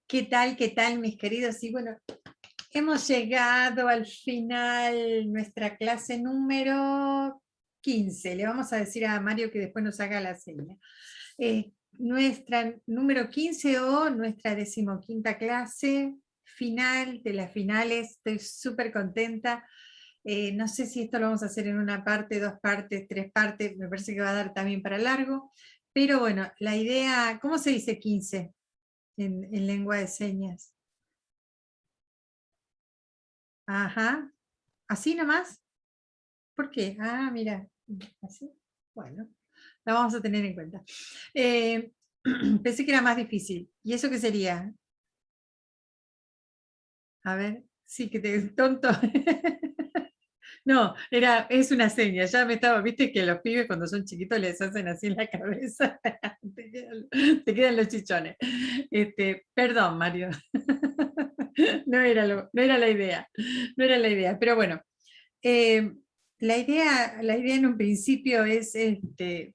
Qué tal, mis queridos? Y bueno, hemos llegado al final, nuestra clase número 15. Le vamos a decir a Mario que después nos haga la seña. Nuestra número 15 o nuestra 15ª clase, final de las finales. Estoy súper contenta. No sé si esto lo vamos a hacer en una parte, 2 partes, 3 partes, me parece que va a dar también para largo. Pero bueno, la idea, ¿cómo se dice 15 en lengua de señas? Ajá, ¿así nomás? ¿Por qué? Ah, mira, así. Bueno, la vamos a tener en cuenta. Eh, Pensé que era más difícil. ¿Y eso qué sería? A ver, sí, que te tonto. No, es una seña, ya me estaba, viste que los pibes cuando son chiquitos les hacen así en la cabeza, te quedan los chichones. Perdón, Mario. No era la idea, no era la idea, pero bueno. Eh, la idea en un principio es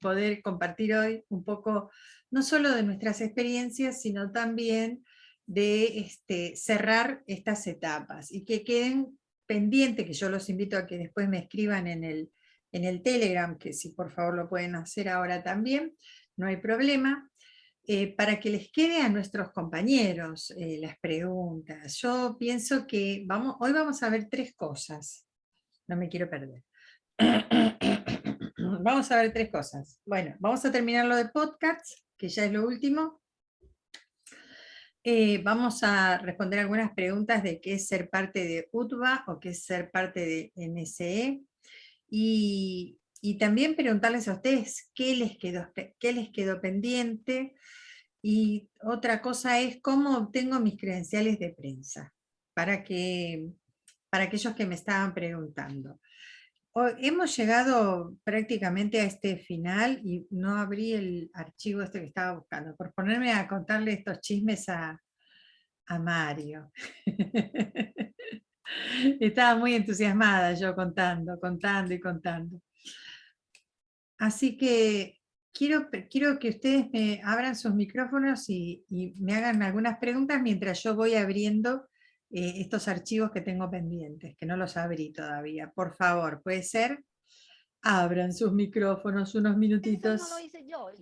poder compartir hoy un poco, no solo de nuestras experiencias, sino también de cerrar estas etapas y que queden pendientes, que yo los invito a que después me escriban en el Telegram, que si por favor lo pueden hacer ahora también, no hay problema. Para que les quede a nuestros compañeros las preguntas. Yo pienso que hoy vamos a ver 3 cosas. No me quiero perder. Vamos a ver 3 cosas. Bueno, vamos a terminar lo de podcasts, que ya es lo último. Vamos a responder algunas preguntas de qué es ser parte de UTBA o qué es ser parte de NSE. Y también preguntarles a ustedes qué les quedó pendiente. Y otra cosa es cómo obtengo mis credenciales de prensa, para aquellos que me estaban preguntando. Hemos llegado prácticamente a este final y no abrí el archivo que estaba buscando, por ponerme a contarle estos chismes a Mario. Estaba muy entusiasmada yo contando y contando. Así que quiero que ustedes me abran sus micrófonos y me hagan algunas preguntas mientras yo voy abriendo estos archivos que tengo pendientes, que no los abrí todavía. Por favor, ¿puede ser? Abran sus micrófonos unos minutitos. Eso no lo hice yo.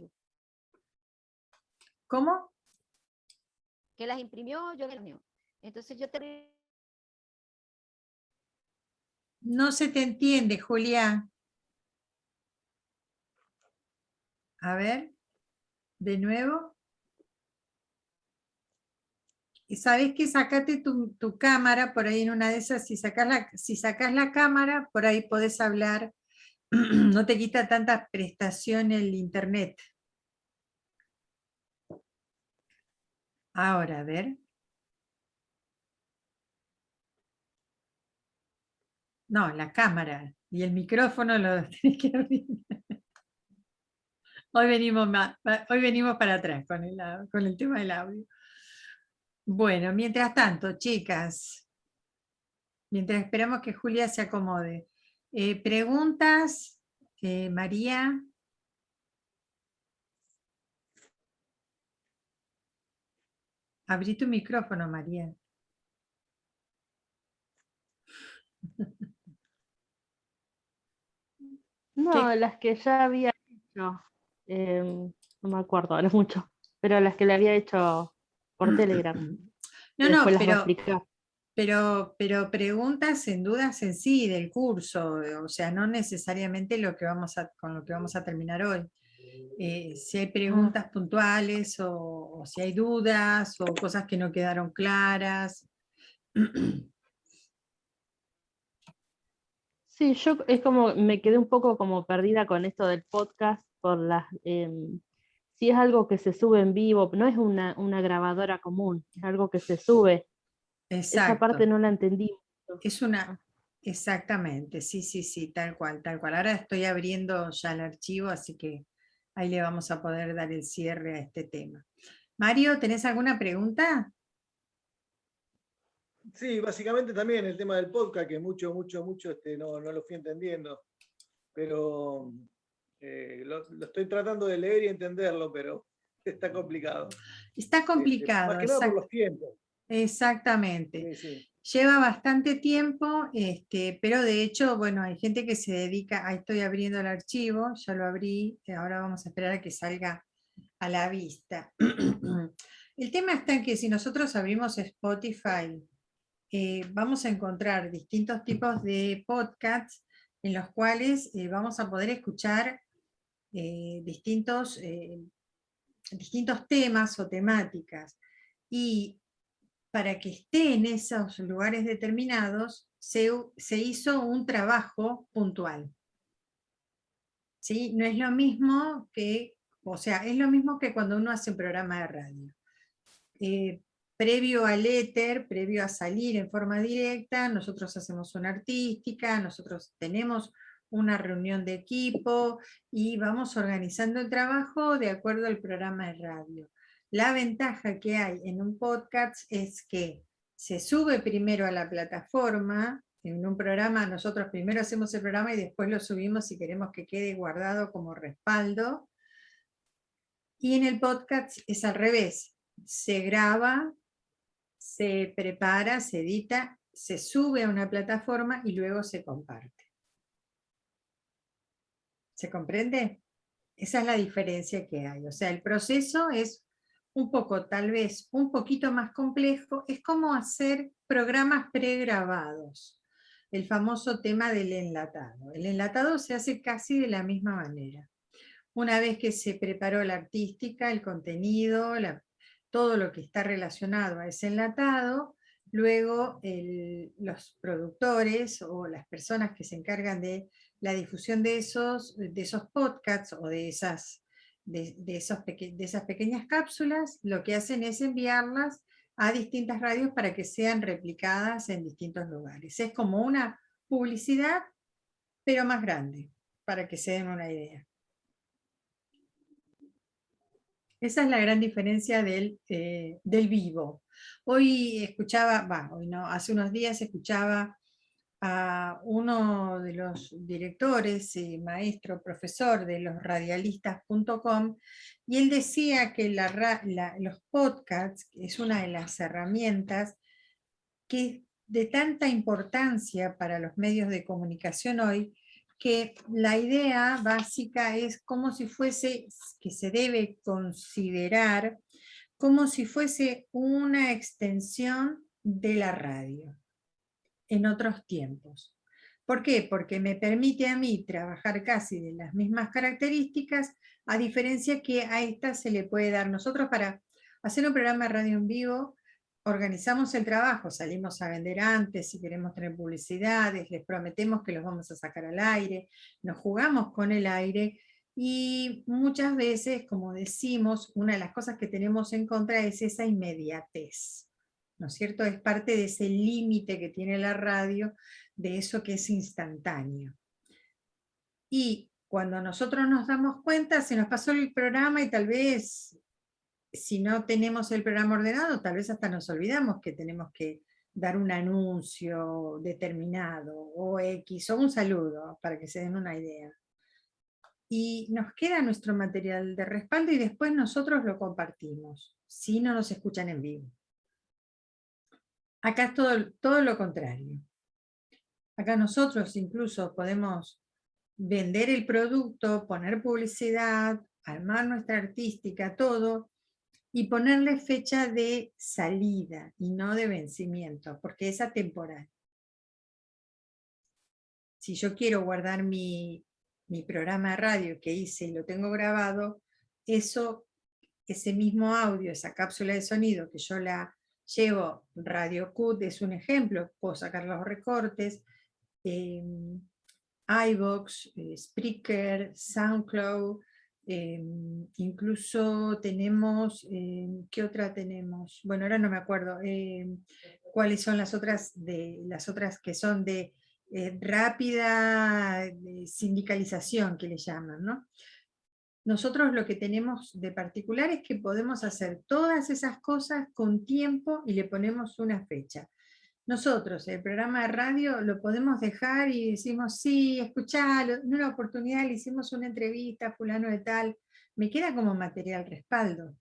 ¿Cómo? Que las imprimió, yo las mío. Entonces yo te... No se te entiende, Julia. A ver, de nuevo. Y sabes que sacate tu cámara por ahí en una de esas, si sacas la cámara, por ahí podés hablar, no te quita tanta prestación el internet. Ahora, a ver. No, la cámara y el micrófono lo tenés que abrir. Hoy venimos para atrás con el tema del audio. Bueno, mientras tanto, chicas, mientras esperamos que Julia se acomode. ¿Preguntas? María. Abrí tu micrófono, María. No, las que ya había hecho, no me acuerdo ahora mucho, pero las que le había hecho por Telegram. No, Y después las va a pero, explicar. pero preguntas en dudas en sí del curso, o sea, no necesariamente con lo que vamos a terminar hoy. Si hay preguntas puntuales o si hay dudas o cosas que no quedaron claras. Sí, yo es como, me quedé un poco como perdida con esto del podcast, si es algo que se sube en vivo, no es una grabadora común, es algo que se sube. Esa parte Exacto. no la entendí mucho. Es exactamente, sí, sí, sí, tal cual, tal cual. Ahora estoy abriendo ya el archivo, así que ahí le vamos a poder dar el cierre a este tema. Mario, ¿tenés alguna pregunta? Sí, básicamente también el tema del podcast, que mucho no lo fui entendiendo, pero lo estoy tratando de leer y entenderlo, pero está complicado. Está complicado. Más que nada por los tiempos. Exactamente. Sí. Lleva bastante tiempo, pero de hecho, bueno, hay gente que se dedica, ahí estoy abriendo el archivo, ya lo abrí, ahora vamos a esperar a que salga a la vista. El tema está en que si nosotros abrimos Spotify, vamos a encontrar distintos tipos de podcasts en los cuales vamos a poder escuchar distintos temas o temáticas. Y para que esté en esos lugares determinados, se hizo un trabajo puntual. ¿Sí? No es lo mismo que, o sea, es lo mismo que cuando uno hace un programa de radio. Previo al éter, previo a salir en forma directa, nosotros hacemos una artística, nosotros tenemos una reunión de equipo y vamos organizando el trabajo de acuerdo al programa de radio. La ventaja que hay en un podcast es que se sube primero a la plataforma. En un programa nosotros primero hacemos el programa y después lo subimos si queremos que quede guardado como respaldo. Y en el podcast es al revés. Se graba, se prepara, se edita, se sube a una plataforma y luego se comparte. ¿Se comprende? Esa es la diferencia que hay. O sea, el proceso es un poco, tal vez, un poquito más complejo. Es como hacer programas pregrabados. El famoso tema del enlatado. El enlatado se hace casi de la misma manera. Una vez que se preparó la artística, el contenido, todo lo que está relacionado a ese enlatado, luego los productores o las personas que se encargan de la difusión de esos podcasts o de esas pequeñas cápsulas, lo que hacen es enviarlas a distintas radios para que sean replicadas en distintos lugares. Es como una publicidad, pero más grande, para que se den una idea. Esa es la gran diferencia del vivo. Hoy escuchaba, hoy no, hace unos días escuchaba a uno de los directores, maestro, profesor de losradialistas.com, y él decía que los podcasts es una de las herramientas que es de tanta importancia para los medios de comunicación hoy, que la idea básica es como si fuese, que se debe considerar como si fuese una extensión de la radio en otros tiempos. ¿Por qué? Porque me permite a mí trabajar casi de las mismas características, a diferencia que a esta se le puede dar. Nosotros para hacer un programa de radio en vivo, organizamos el trabajo, salimos a vender antes, si queremos tener publicidades, les prometemos que los vamos a sacar al aire, nos jugamos con el aire, y muchas veces, como decimos, una de las cosas que tenemos en contra es esa inmediatez, ¿no es cierto? Es parte de ese límite que tiene la radio, de eso que es instantáneo. Y cuando nosotros nos damos cuenta, se nos pasó el programa y tal vez, si no tenemos el programa ordenado, tal vez hasta nos olvidamos que tenemos que dar un anuncio determinado, o X, o un saludo, para que se den una idea. Y nos queda nuestro material de respaldo y después nosotros lo compartimos, si no nos escuchan en vivo. Acá es todo lo contrario. Acá nosotros incluso podemos vender el producto, poner publicidad, armar nuestra artística, todo, y ponerle fecha de salida y no de vencimiento, porque es atemporal. Si yo quiero guardar mi programa de radio que hice y lo tengo grabado, ese mismo audio, esa cápsula de sonido que yo la llevo, Radio Cut es un ejemplo, puedo sacar los recortes, iVoox, Spreaker, SoundCloud, incluso tenemos, ¿qué otra tenemos? Bueno, ahora no me acuerdo cuáles son las otras que son de rápida sindicalización, que le llaman, ¿no? Nosotros lo que tenemos de particular es que podemos hacer todas esas cosas con tiempo y le ponemos una fecha. Nosotros, el programa de radio, lo podemos dejar y decimos, sí, escuchalo. En una oportunidad le hicimos una entrevista a fulano de tal, me queda como material respaldo.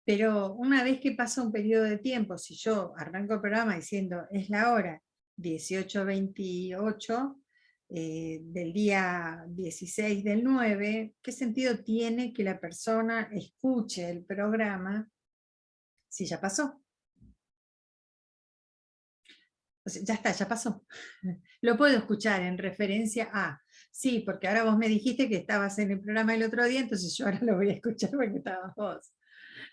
Pero una vez que pasa un periodo de tiempo, si yo arranco el programa diciendo es la hora 18:28 del día 16 del 9, ¿qué sentido tiene que la persona escuche el programa si ya pasó? O sea, ya está, ya pasó. Lo puedo escuchar en referencia a, sí, porque ahora vos me dijiste que estabas en el programa el otro día, entonces yo ahora lo voy a escuchar porque estabas vos.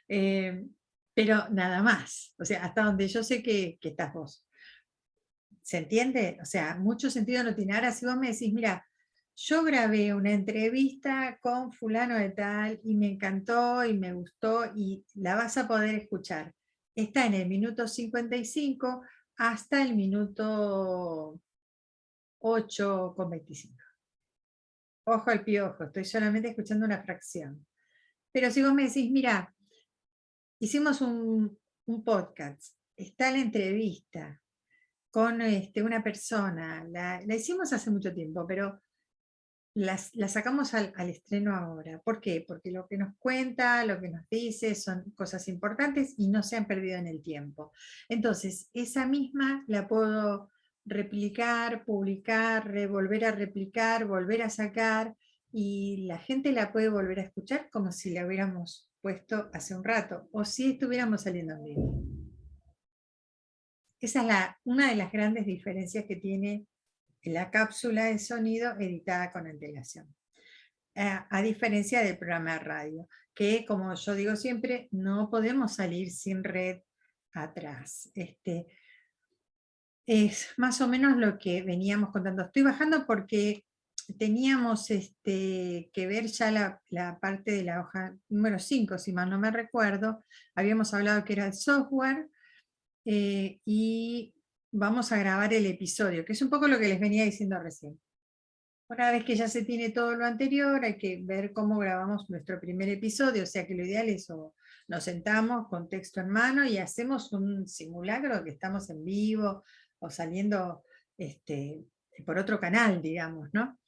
Eh, pero nada más, o sea, hasta donde yo sé que estás vos. ¿Se entiende? O sea, mucho sentido no tiene. Ahora si vos me decís, mira, yo grabé una entrevista con fulano de tal y me encantó y me gustó y la vas a poder escuchar. Está en el minuto 55 hasta el minuto 8:25. Ojo al piojo, estoy solamente escuchando una fracción. Pero si vos me decís, mira, hicimos un podcast, está la entrevista con una persona, la hicimos hace mucho tiempo, pero la sacamos al estreno ahora. ¿Por qué? Porque lo que nos cuenta, lo que nos dice son cosas importantes y no se han perdido en el tiempo. Entonces, esa misma la puedo replicar, publicar, volver a replicar, volver a sacar, y la gente la puede volver a escuchar como si la hubiéramos puesto hace un rato, o si estuviéramos saliendo en vivo. Esa es una de las grandes diferencias que tiene la cápsula de sonido editada con antelación. A diferencia del programa de radio, que como yo digo siempre, no podemos salir sin red atrás. Es más o menos lo que veníamos contando. Estoy bajando porque teníamos que ver ya la parte de la hoja número 5, si mal no me recuerdo. Habíamos hablado que era el software, y vamos a grabar el episodio, que es un poco lo que les venía diciendo recién. Una vez que ya se tiene todo lo anterior, hay que ver cómo grabamos nuestro primer episodio, o sea que lo ideal es o nos sentamos con texto en mano y hacemos un simulacro que estamos en vivo o saliendo por otro canal, digamos, ¿no?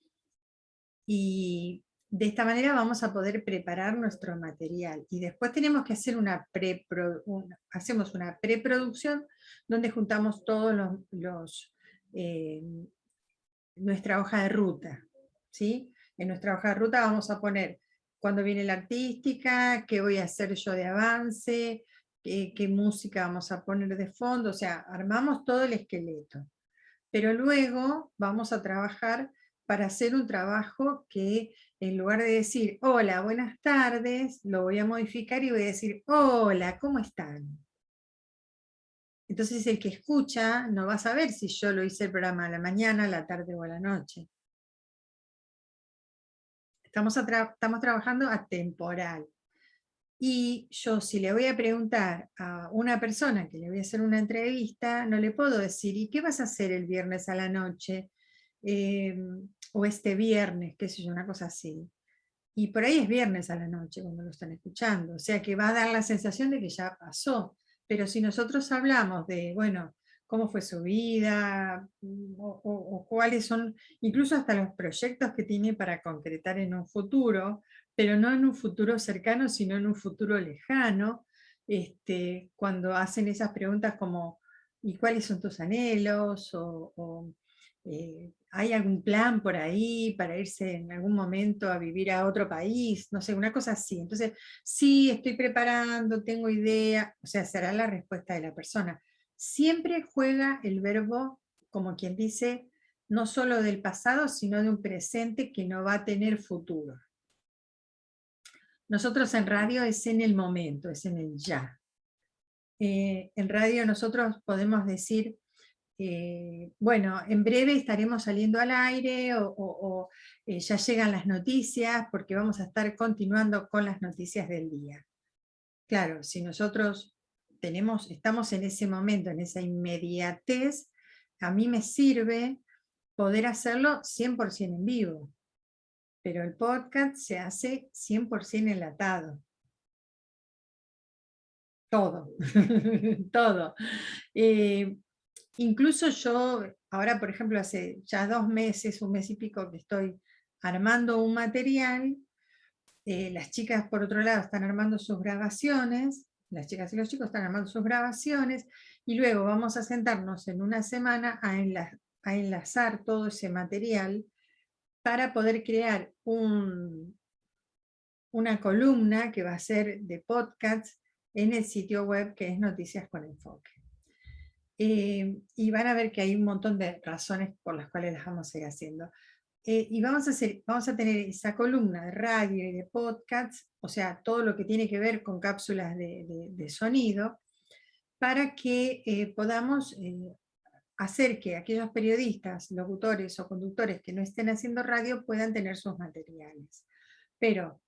Y de esta manera vamos a poder preparar nuestro material. Y después tenemos que hacer hacemos una preproducción donde juntamos todos nuestra hoja de ruta, ¿sí? En nuestra hoja de ruta vamos a poner cuándo viene la artística, qué voy a hacer yo de avance, qué música vamos a poner de fondo, o sea, armamos todo el esqueleto. Pero luego vamos a trabajar para hacer un trabajo que en lugar de decir, hola, buenas tardes, lo voy a modificar y voy a decir, hola, ¿cómo están? Entonces el que escucha no va a saber si yo lo hice el programa a la mañana, a la tarde o a la noche. Estamos trabajando a temporal. Y yo, si le voy a preguntar a una persona que le voy a hacer una entrevista, no le puedo decir, ¿y qué vas a hacer el viernes a la noche? O este viernes, qué sé yo, una cosa así. Y por ahí es viernes a la noche cuando lo están escuchando. O sea que va a dar la sensación de que ya pasó. Pero si nosotros hablamos de, bueno, cómo fue su vida, o cuáles son, incluso hasta los proyectos que tiene para concretar en un futuro, pero no en un futuro cercano, sino en un futuro lejano, cuando hacen esas preguntas como, ¿y cuáles son tus anhelos? ¿Hay algún plan por ahí para irse en algún momento a vivir a otro país? No sé, una cosa así. Entonces, sí, estoy preparando, tengo idea, o sea, será la respuesta de la persona. Siempre juega el verbo, como quien dice, no solo del pasado, sino de un presente que no va a tener futuro. Nosotros en radio es en el momento, es en el ya. En radio nosotros podemos decir, bueno, en breve estaremos saliendo al aire o ya llegan las noticias porque vamos a estar continuando con las noticias del día. Claro, si nosotros estamos en ese momento, en esa inmediatez, a mí me sirve poder hacerlo 100% en vivo, pero el podcast se hace 100% enlatado. Todo, todo. Incluso yo, ahora por ejemplo, hace ya 2 meses, un mes y pico que estoy armando un material Las chicas, por otro lado, están armando sus grabaciones, las chicas y los chicos están armando sus grabaciones, y luego vamos a sentarnos en una semana a enlazar todo ese material para poder crear una columna que va a ser de podcasts en el sitio web que es Noticias con Enfoque. Y van a ver que hay un montón de razones por las cuales las vamos a ir haciendo. Y vamos a tener esa columna de radio y de podcasts, o sea, todo lo que tiene que ver con cápsulas de sonido, para que podamos hacer que aquellos periodistas, locutores o conductores que no estén haciendo radio puedan tener sus materiales. Pero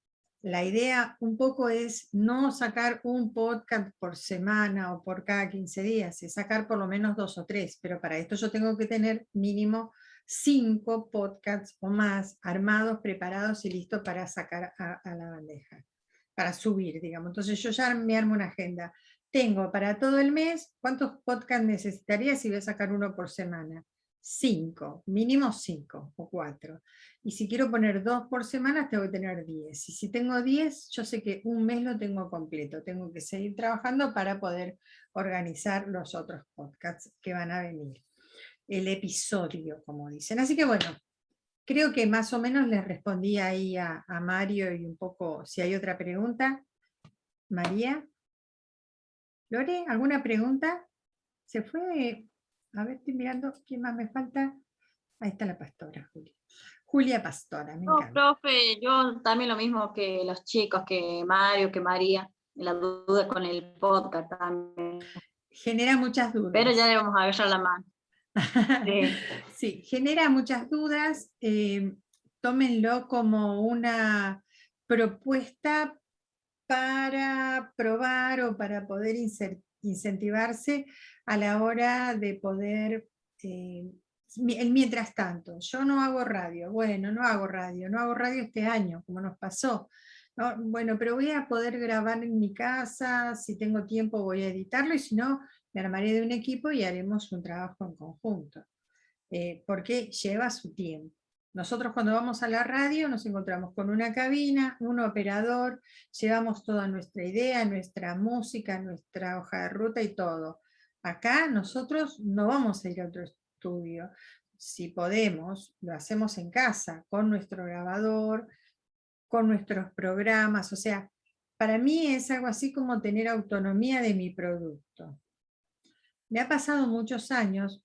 la idea un poco es no sacar un podcast por semana o por cada 15 días, es sacar por lo menos 2 o 3, pero para esto yo tengo que tener mínimo 5 podcasts o más armados, preparados y listos para sacar a la bandeja, para subir, digamos. Entonces yo ya me armo una agenda. Tengo para todo el mes, ¿cuántos podcasts necesitaría si voy a sacar uno por semana? 5, mínimo 5 o 4. Y si quiero poner 2 por semana, tengo que tener 10. Y si tengo 10, yo sé que un mes lo tengo completo. Tengo que seguir trabajando para poder organizar los otros podcasts que van a venir. El episodio, como dicen. Así que bueno, creo que más o menos les respondí ahí a Mario y un poco, si hay otra pregunta. María. Lore, ¿alguna pregunta? ¿Se fue? A ver, estoy mirando, ¿quién más me falta? Ahí está la pastora, Julia. Julia Pastora, me No, encanta. profe, yo también lo mismo que los chicos, que Mario, que María, la duda con el podcast también. Genera muchas dudas. Pero ya le vamos a agarrar la mano. Sí. Sí, genera muchas dudas. Tómenlo como una propuesta para probar o para poder incentivarse a la hora de poder, el mientras tanto, yo no hago radio, bueno, no hago radio este año, como nos pasó. ¿No? Bueno, pero voy a poder grabar en mi casa, si tengo tiempo voy a editarlo, y si no, me armaré de un equipo y haremos un trabajo en conjunto, porque lleva su tiempo. Nosotros cuando vamos a la radio nos encontramos con una cabina, un operador, llevamos toda nuestra idea, nuestra música, nuestra hoja de ruta y todo. Acá nosotros no vamos a ir a otro estudio. Si podemos, lo hacemos en casa, con nuestro grabador, con nuestros programas. O sea, para mí es algo así como tener autonomía de mi producto. Me ha pasado muchos años,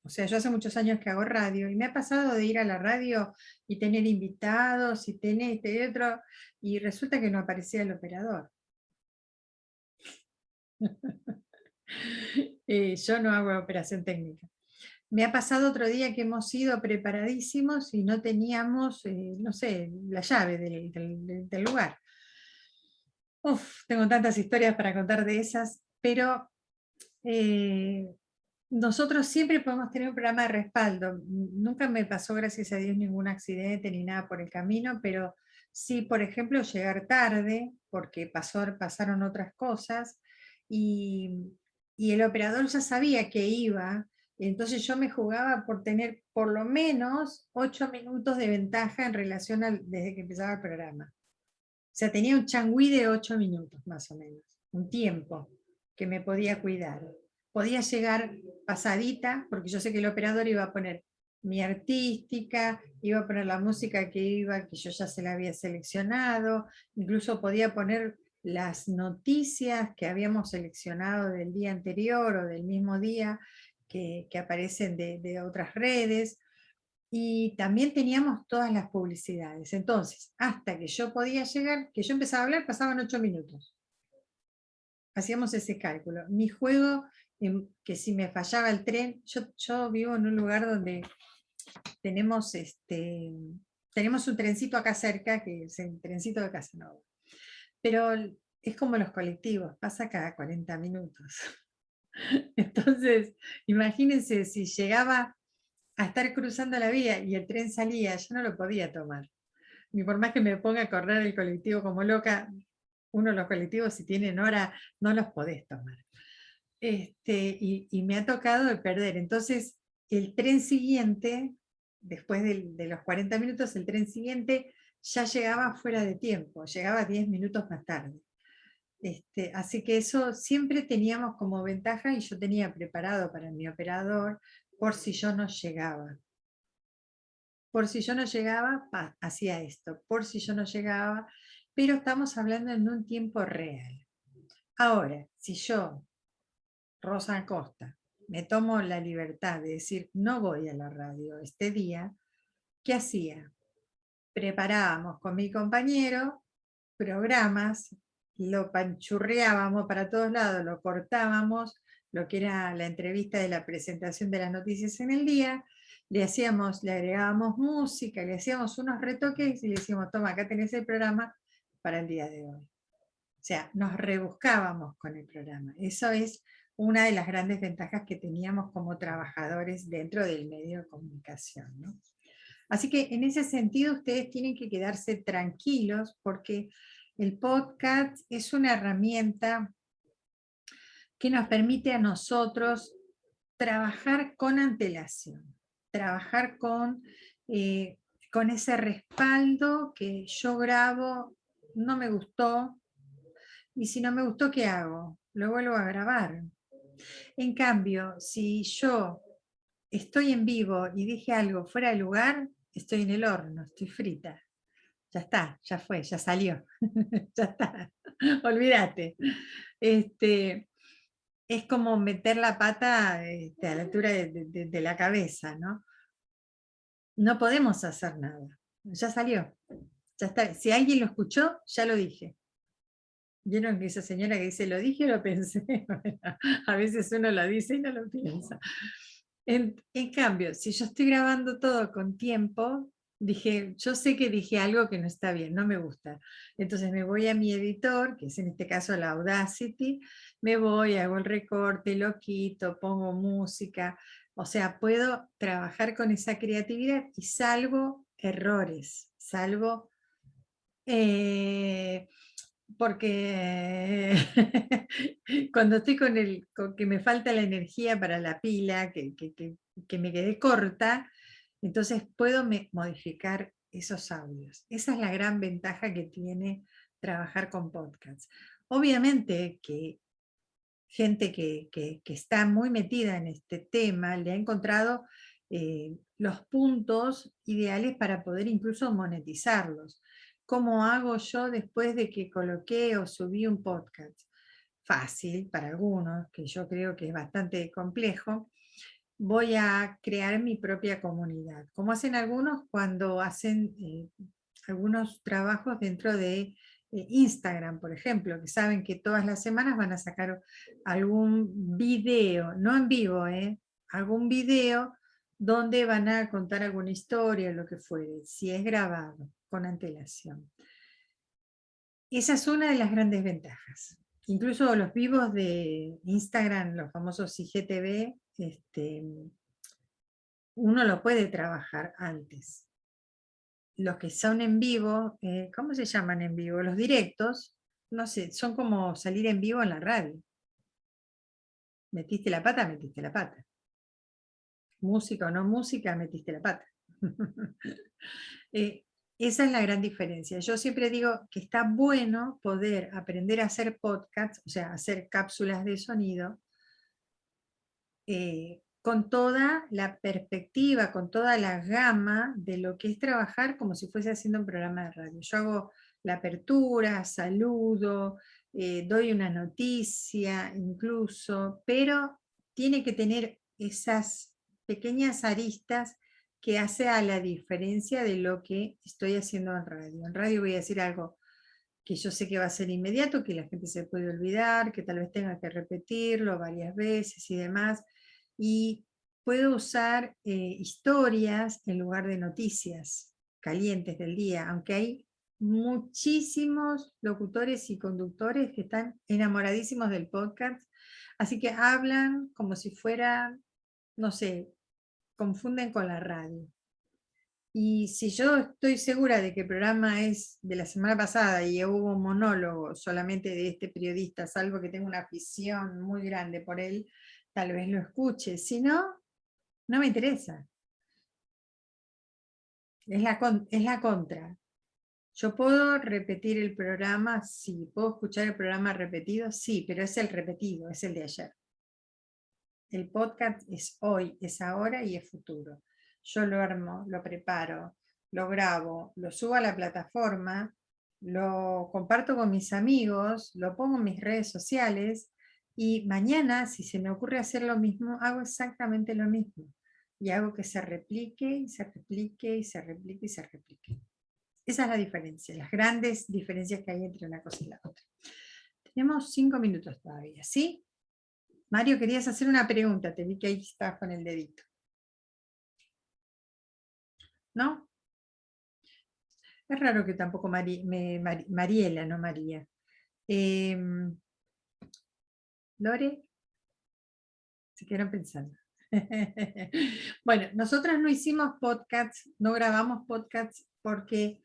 o sea, yo hace muchos años que hago radio, y me ha pasado de ir a la radio y tener invitados, y tener este y otro, y resulta que no aparecía el operador. Yo no hago operación técnica. Me ha pasado otro día que hemos ido preparadísimos y no teníamos, no sé, la llave del lugar. Uf, tengo tantas historias para contar de esas, pero nosotros siempre podemos tener un programa de respaldo. Nunca me pasó, gracias a Dios, ningún accidente ni nada por el camino, pero sí, por ejemplo, llegar tarde, porque pasaron otras cosas, y el operador ya sabía que iba, entonces yo me jugaba por tener por lo menos 8 minutos de ventaja en relación desde que empezaba el programa. O sea, tenía un changüí de 8 minutos, más o menos, un tiempo que me podía cuidar. Podía llegar pasadita, porque yo sé que el operador iba a poner mi artística, iba a poner la música que yo ya se la había seleccionado, incluso podía poner las noticias que habíamos seleccionado del día anterior o del mismo día que aparecen de otras redes. Y también teníamos todas las publicidades. Entonces, hasta que yo podía llegar, que yo empezaba a hablar, pasaban 8 minutos. Hacíamos ese cálculo. Mi juego, que si me fallaba el tren, yo vivo en un lugar donde tenemos un trencito acá cerca, que es el trencito de Casanova. Pero es como los colectivos, pasa cada 40 minutos. Entonces, imagínense si llegaba a estar cruzando la vía y el tren salía, yo no lo podía tomar. Ni por más que me ponga a correr el colectivo como loca, uno de los colectivos, si tienen hora, no los podés tomar. Y me ha tocado de perder. Entonces, el tren siguiente, después de los 40 minutos, el tren siguiente ya llegaba fuera de tiempo, llegaba 10 minutos más tarde. Así que eso siempre teníamos como ventaja y yo tenía preparado para mi operador por si yo no llegaba. Por si yo no llegaba, hacía esto. Por si yo no llegaba, pero estamos hablando en un tiempo real. Ahora, si yo, Rosa Acosta, me tomo la libertad de decir no voy a la radio este día, ¿qué hacía? Preparábamos con mi compañero programas, lo panchurreábamos para todos lados, lo cortábamos, lo que era la entrevista de la presentación de las noticias en el día, le agregábamos música, le hacíamos unos retoques y le decíamos, toma, acá tenés el programa para el día de hoy. O sea, nos rebuscábamos con el programa. Eso es una de las grandes ventajas que teníamos como trabajadores dentro del medio de comunicación, ¿no? Así que en ese sentido ustedes tienen que quedarse tranquilos porque el podcast es una herramienta que nos permite a nosotros trabajar con antelación, trabajar con ese respaldo que yo grabo, no me gustó, y si no me gustó, ¿qué hago? Lo vuelvo a grabar. En cambio, si yo estoy en vivo y dije algo fuera de lugar, estoy en el horno, estoy frita. Ya está, ya fue, ya salió. Ya está, olvídate. Es como meter la pata a la altura de la cabeza, ¿no? No podemos hacer nada. Ya salió. Ya está. Si alguien lo escuchó, ya lo dije. ¿Vieron que esa señora que dice, lo dije o lo pensé? Bueno, a veces uno lo dice y no lo piensa. En cambio, si yo estoy grabando todo con tiempo, yo sé que dije algo que no está bien, no me gusta. Entonces me voy a mi editor, que es en este caso la Audacity, me voy, hago el recorte, lo quito, pongo música. O sea, puedo trabajar con esa creatividad y salvo errores, salvo... porque cuando estoy con que me falta la energía para la pila, que me quedé corta, entonces puedo modificar esos audios. Esa es la gran ventaja que tiene trabajar con podcasts. Obviamente que gente que está muy metida en este tema le ha encontrado los puntos ideales para poder incluso monetizarlos. ¿Cómo hago yo después de que coloqué o subí un podcast? Fácil para algunos, que yo creo que es bastante complejo. Voy a crear mi propia comunidad, como hacen algunos cuando hacen algunos trabajos dentro de Instagram, por ejemplo, que saben que todas las semanas van a sacar algún video, no en vivo, algún video donde van a contar alguna historia, lo que fuere, si es grabado con antelación. Esa es una de las grandes ventajas. Incluso los vivos de Instagram, los famosos IGTV, uno lo puede trabajar antes. Los que son en vivo, ¿cómo se llaman en vivo? Los directos, no sé, son como salir en vivo en la radio. Metiste la pata, metiste la pata. Música o no música, metiste la pata. Esa es la gran diferencia. Yo siempre digo que está bueno poder aprender a hacer podcasts, o sea, hacer cápsulas de sonido, con toda la perspectiva, con toda la gama de lo que es trabajar como si fuese haciendo un programa de radio. Yo hago la apertura, saludo, doy una noticia incluso, pero tiene que tener esas pequeñas aristas que hace a la diferencia de lo que estoy haciendo en radio. En radio voy a decir algo que yo sé que va a ser inmediato, que la gente se puede olvidar, que tal vez tenga que repetirlo varias veces y demás. Y puedo usar historias en lugar de noticias calientes del día, aunque hay muchísimos locutores y conductores que están enamoradísimos del podcast, así que hablan como si fuera, no sé, confunden con la radio. Y si yo estoy segura de que el programa es de la semana pasada y hubo un monólogo solamente de este periodista, salvo que tenga una afición muy grande por él, tal vez lo escuche. Si no, no me interesa. Es la contra. Yo puedo repetir el programa, sí. ¿Puedo escuchar el programa repetido? Sí, pero es el repetido, es el de ayer. El podcast es hoy, es ahora y es futuro. Yo lo armo, lo preparo, lo grabo, lo subo a la plataforma, lo comparto con mis amigos, lo pongo en mis redes sociales y mañana, si se me ocurre hacer lo mismo, hago exactamente lo mismo. Y hago que se replique y se replique y se replique y se replique. Esa es la diferencia, las grandes diferencias que hay entre una cosa y la otra. Tenemos 5 minutos todavía, ¿sí? Mario, querías hacer una pregunta, te vi que ahí estabas con el dedito. ¿No? Es raro que tampoco Mariela, no María. Lore, se quedaron pensando. Bueno, nosotras no hicimos podcasts, no grabamos podcasts porque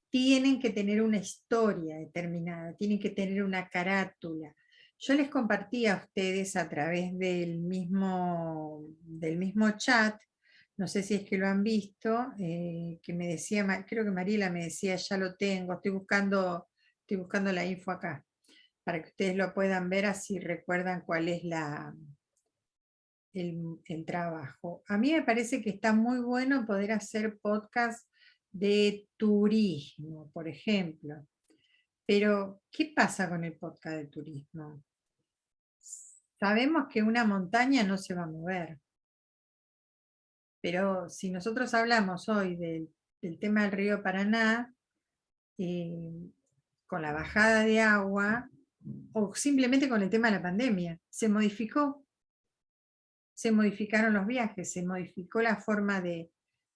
tienen que tener una historia determinada, tienen que tener una carátula. Yo les compartí a ustedes a través del mismo chat, no sé si es que lo han visto, que me decía, creo que Mariela me decía, ya lo tengo, estoy buscando la info acá, para que ustedes lo puedan ver, así recuerdan cuál es el trabajo. A mí me parece que está muy bueno poder hacer podcast de turismo, por ejemplo. Pero, ¿qué pasa con el podcast de turismo? Sabemos que una montaña no se va a mover. Pero si nosotros hablamos hoy del tema del río Paraná, con la bajada de agua, o simplemente con el tema de la pandemia, se modificaron los viajes, se modificó la forma de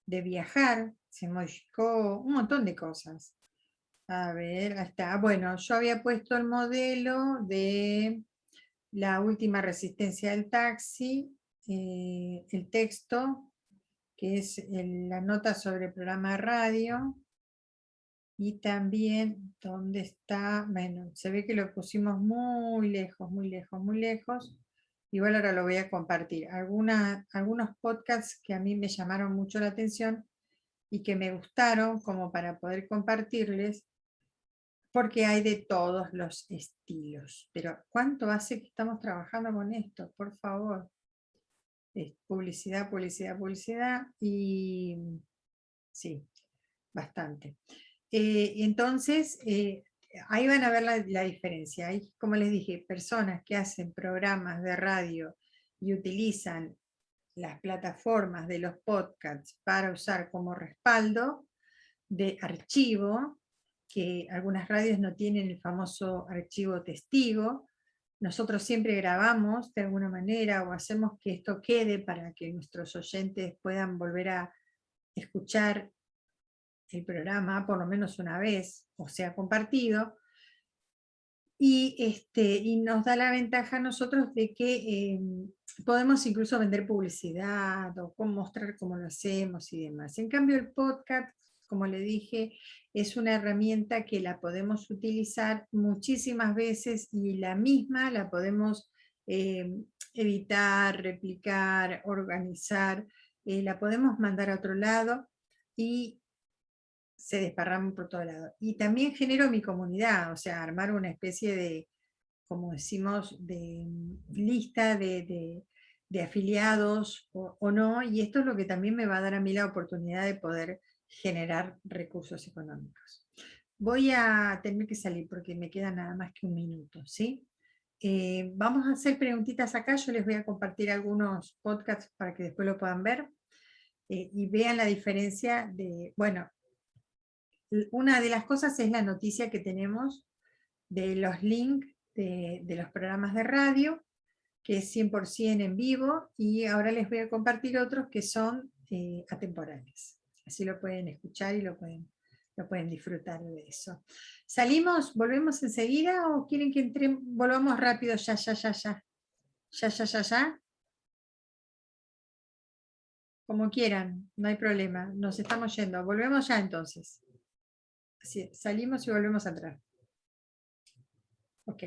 viajar, se modificó un montón de cosas. A ver, ahí está. Bueno, yo había puesto el modelo de la última resistencia del taxi, el texto, que es la nota sobre el programa de radio, y también donde está, bueno, se ve que lo pusimos muy lejos, muy lejos, muy lejos. Igual ahora lo voy a compartir. Algunos podcasts que a mí me llamaron mucho la atención y que me gustaron como para poder compartirles, porque hay de todos los estilos. Pero ¿cuánto hace que estamos trabajando con esto? Por favor. Publicidad, publicidad, publicidad y sí, bastante. Entonces, ahí van a ver la diferencia. Hay, como les dije, personas que hacen programas de radio y utilizan las plataformas de los podcasts para usar como respaldo de archivo, que algunas radios no tienen el famoso archivo testigo. Nosotros siempre grabamos de alguna manera o hacemos que esto quede para que nuestros oyentes puedan volver a escuchar el programa por lo menos una vez, o sea, compartido, y nos da la ventaja a nosotros de que podemos incluso vender publicidad o mostrar cómo lo hacemos y demás. En cambio, el podcast, como le dije, es una herramienta que la podemos utilizar muchísimas veces y la misma la podemos editar, replicar, organizar, la podemos mandar a otro lado y se desparraman por todo lado. Y también genero mi comunidad, o sea, armar una especie de, como decimos, de lista de afiliados o no, y esto es lo que también me va a dar a mí la oportunidad de poder generar recursos económicos. Voy a tener que salir porque me queda nada más que un minuto, ¿sí? Vamos a hacer preguntitas acá, yo les voy a compartir algunos podcasts para que después lo puedan ver y vean la diferencia de, bueno, una de las cosas es la noticia que tenemos de los links de los programas de radio, que es 100% en vivo, y ahora les voy a compartir otros que son atemporales. Así lo pueden escuchar y lo pueden disfrutar de eso. ¿Salimos? ¿Volvemos enseguida o quieren que volvamos rápido? Ya. Como quieran, no hay problema. Nos estamos yendo. Volvemos ya entonces. Así, salimos y volvemos a entrar. Ok.